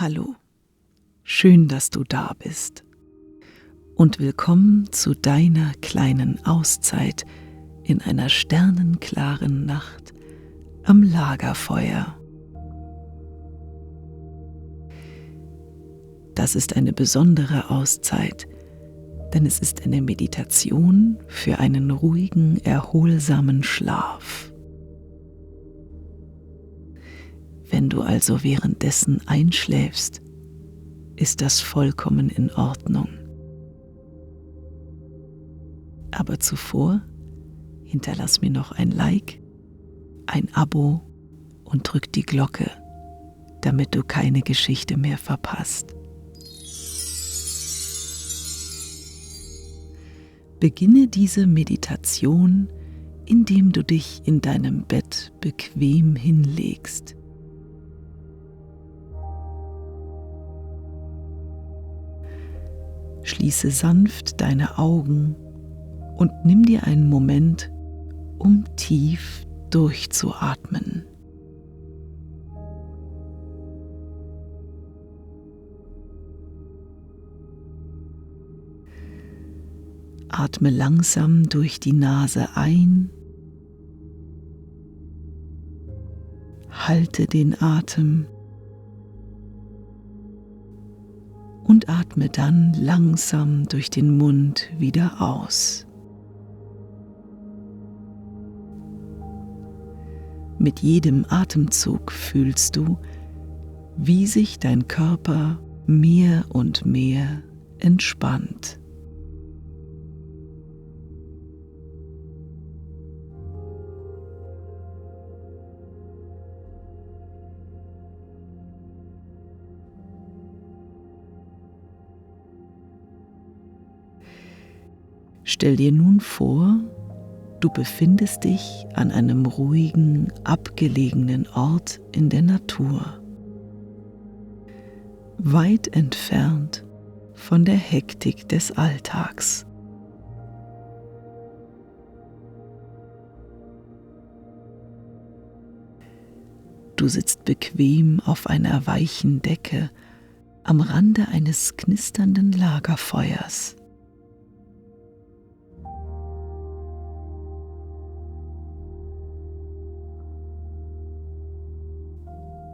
Hallo, schön, dass du da bist und willkommen zu deiner kleinen Auszeit in einer sternenklaren Nacht am Lagerfeuer. Das ist eine besondere Auszeit, denn es ist eine Meditation für einen ruhigen, erholsamen Schlaf. Wenn du also währenddessen einschläfst, ist das vollkommen in Ordnung. Aber zuvor hinterlass mir noch ein Like, ein Abo und drück die Glocke, damit du keine Geschichte mehr verpasst. Beginne diese Meditation, indem du dich in deinem Bett bequem hinlegst. Schließe sanft deine Augen und nimm dir einen Moment, um tief durchzuatmen. Atme langsam durch die Nase ein, halte den Atem und atme dann langsam durch den Mund wieder aus. Mit jedem Atemzug fühlst du, wie sich dein Körper mehr und mehr entspannt. Stell dir nun vor, du befindest dich an einem ruhigen, abgelegenen Ort in der Natur, weit entfernt von der Hektik des Alltags. Du sitzt bequem auf einer weichen Decke am Rande eines knisternden Lagerfeuers.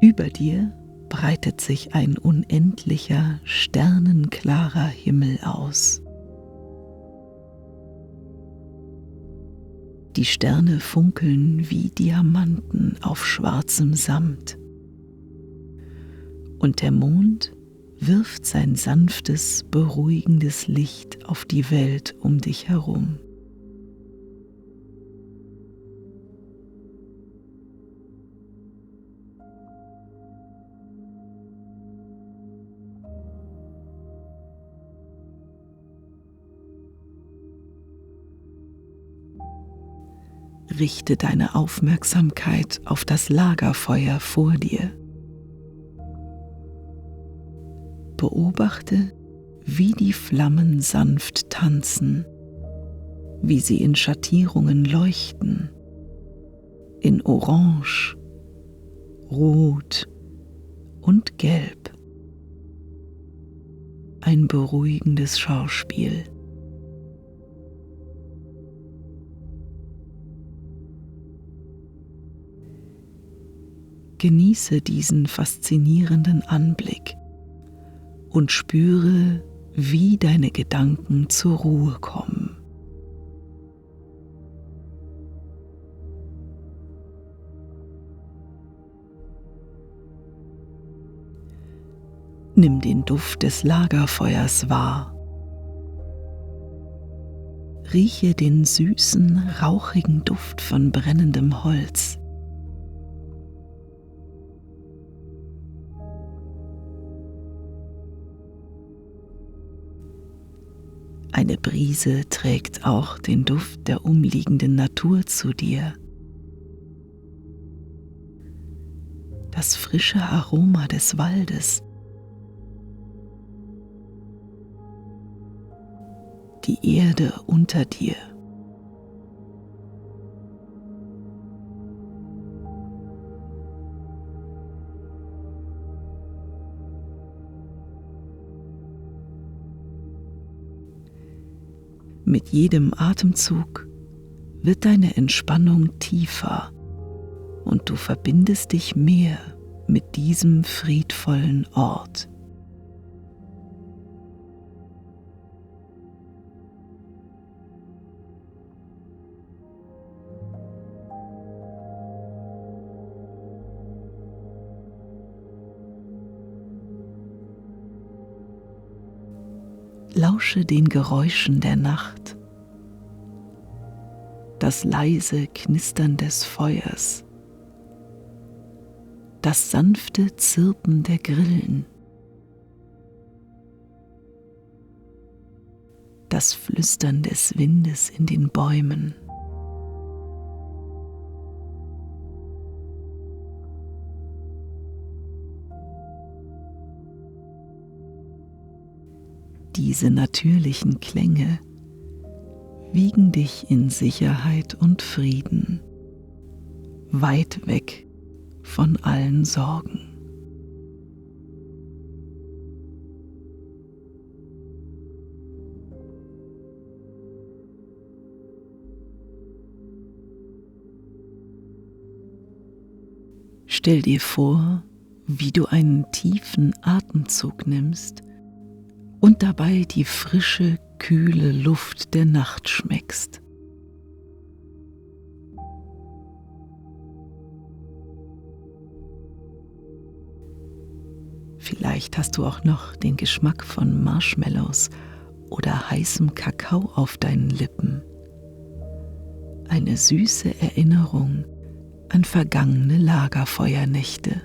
Über dir breitet sich ein unendlicher, sternenklarer Himmel aus. Die Sterne funkeln wie Diamanten auf schwarzem Samt. Und der Mond wirft sein sanftes, beruhigendes Licht auf die Welt um dich herum. Richte deine Aufmerksamkeit auf das Lagerfeuer vor dir. Beobachte, wie die Flammen sanft tanzen, wie sie in Schattierungen leuchten, in Orange, Rot und Gelb. Ein beruhigendes Schauspiel. Genieße diesen faszinierenden Anblick und spüre, wie deine Gedanken zur Ruhe kommen. Nimm den Duft des Lagerfeuers wahr. Rieche den süßen, rauchigen Duft von brennendem Holz. Eine Brise trägt auch den Duft der umliegenden Natur zu dir. Das frische Aroma des Waldes. Die Erde unter dir. Mit jedem Atemzug wird deine Entspannung tiefer und du verbindest dich mehr mit diesem friedvollen Ort. Lausche den Geräuschen der Nacht, das leise Knistern des Feuers, das sanfte Zirpen der Grillen, das Flüstern des Windes in den Bäumen. Diese natürlichen Klänge wiegen dich in Sicherheit und Frieden, weit weg von allen Sorgen. Stell dir vor, wie du einen tiefen Atemzug nimmst und dabei die frische, kühle Luft der Nacht schmeckst. Vielleicht hast du auch noch den Geschmack von Marshmallows oder heißem Kakao auf deinen Lippen. Eine süße Erinnerung an vergangene Lagerfeuernächte.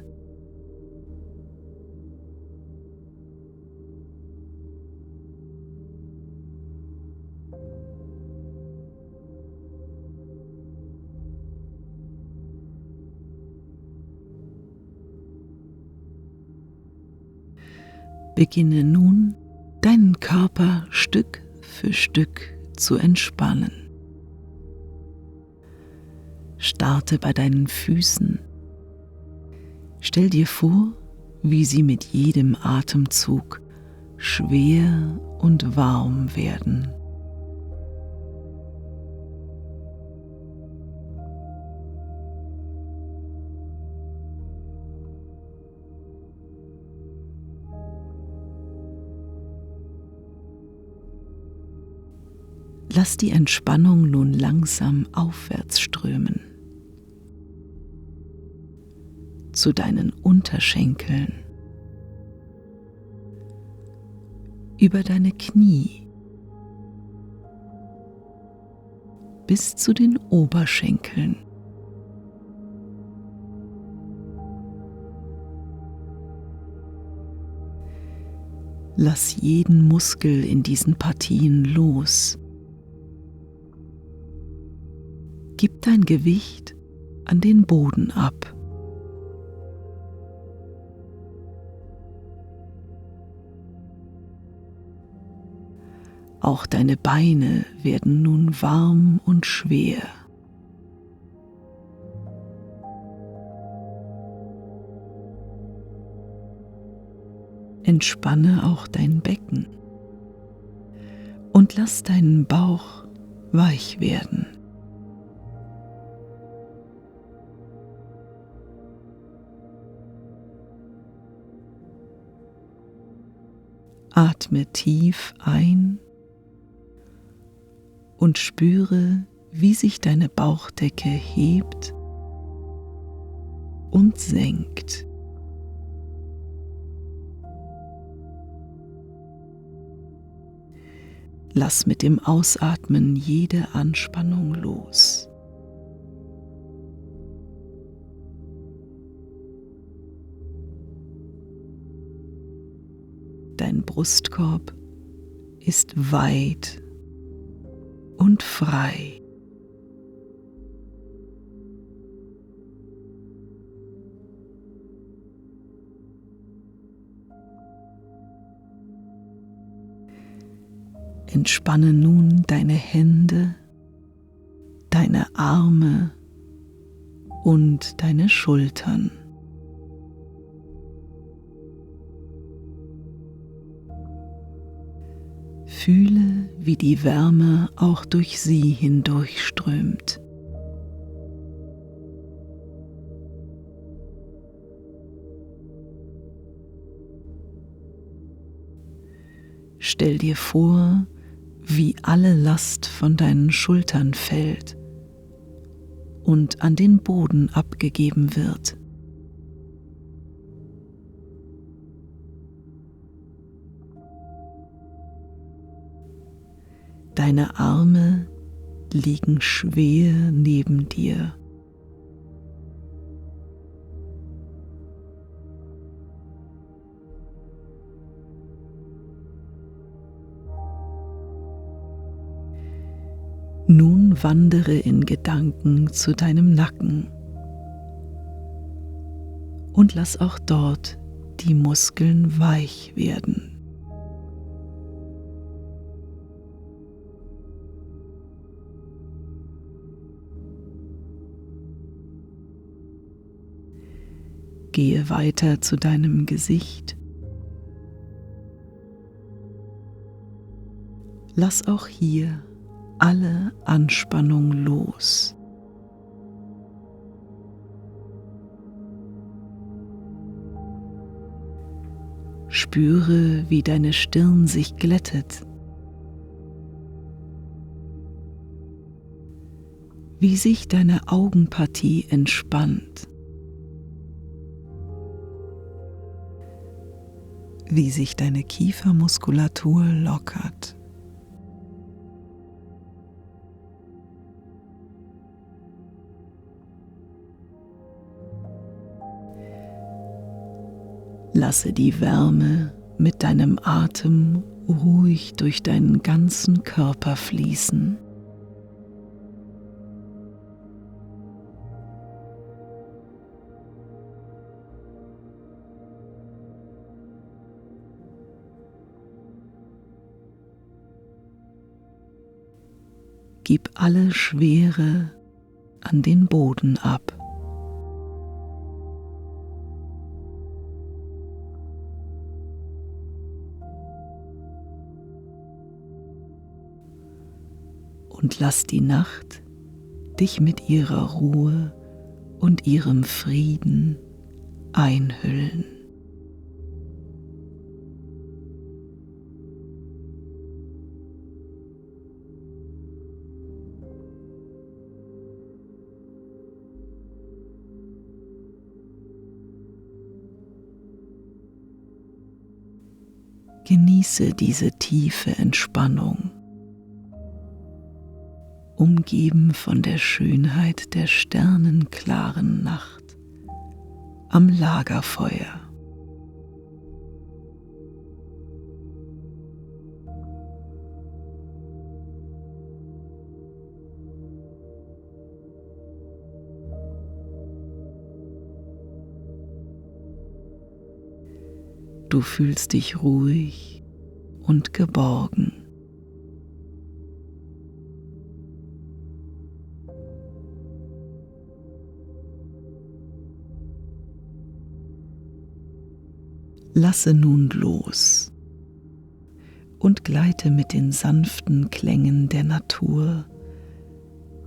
Beginne nun, deinen Körper Stück für Stück zu entspannen. Starte bei deinen Füßen. Stell dir vor, wie sie mit jedem Atemzug schwer und warm werden. Lass die Entspannung nun langsam aufwärts strömen. Zu deinen Unterschenkeln, über deine Knie, bis zu den Oberschenkeln. Lass jeden Muskel in diesen Partien los. Gib dein Gewicht an den Boden ab. Auch deine Beine werden nun warm und schwer. Entspanne auch dein Becken und lass deinen Bauch weich werden. Atme tief ein und spüre, wie sich deine Bauchdecke hebt und senkt. Lass mit dem Ausatmen jede Anspannung los. Dein Brustkorb ist weit und frei. Entspanne nun deine Hände, deine Arme und deine Schultern. Fühle, wie die Wärme auch durch sie hindurchströmt. Stell dir vor, wie alle Last von deinen Schultern fällt und an den Boden abgegeben wird. Deine Arme liegen schwer neben dir. Nun wandere in Gedanken zu deinem Nacken und lass auch dort die Muskeln weich werden. Gehe weiter zu deinem Gesicht. Lass auch hier alle Anspannung los. Spüre, wie deine Stirn sich glättet, wie sich deine Augenpartie entspannt, wie sich deine Kiefermuskulatur lockert. Lasse die Wärme mit deinem Atem ruhig durch deinen ganzen Körper fließen. Gib alle Schwere an den Boden ab. Und lass die Nacht dich mit ihrer Ruhe und ihrem Frieden einhüllen. Genieße diese tiefe Entspannung, umgeben von der Schönheit der sternenklaren Nacht am Lagerfeuer. Du fühlst dich ruhig und geborgen. Lasse nun los und gleite mit den sanften Klängen der Natur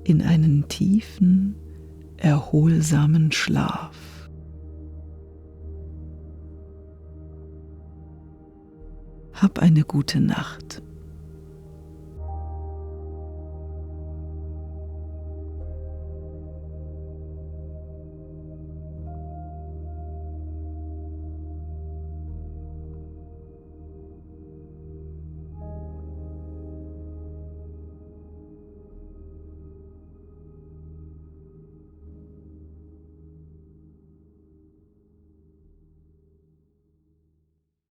in einen tiefen, erholsamen Schlaf. Hab eine gute Nacht.